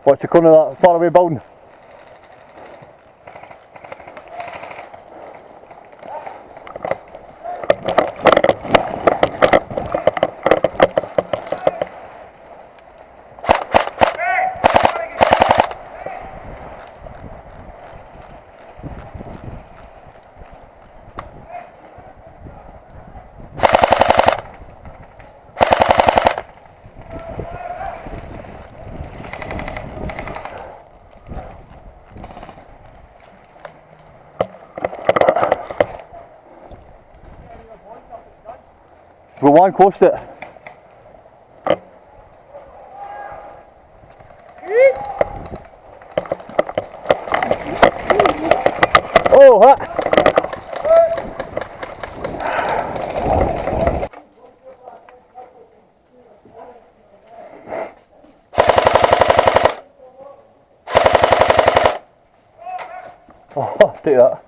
What's the corner of that far away building? We've got one close to it. Oh, that. Oh, take that.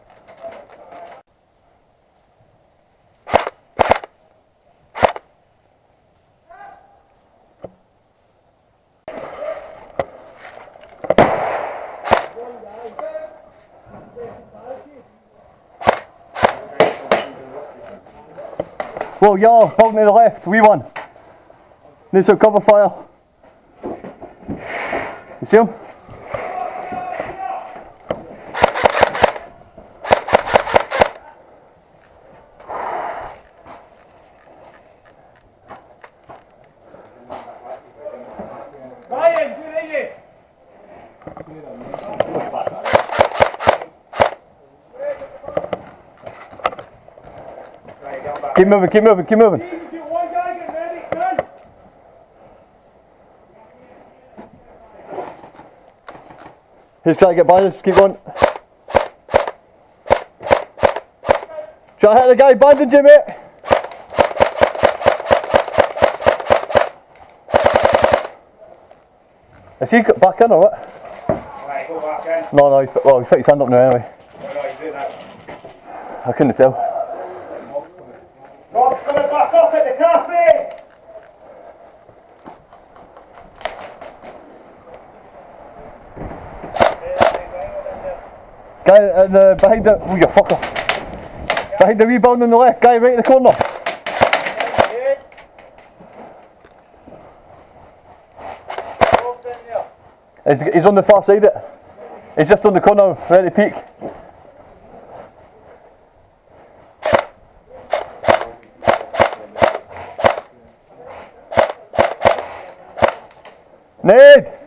Well, yellow, building to the left, wee one. Needs some cover fire. You see him? Ryan, where are you? Keep moving, keep moving, keep moving. He's trying to get by us, keep going. Try to hit the guy bandage you, mate. Is he back in or what? Right, go back in. No, he's put his hand up now anyway. No, he's doing that. I couldn't tell. Rob's coming back up at the cafe! Guy in the, behind the, oh you fucker. Behind the rebound on the left, guy right in the corner. He's on the far side of it. He's just on the corner, ready to peek. Ned!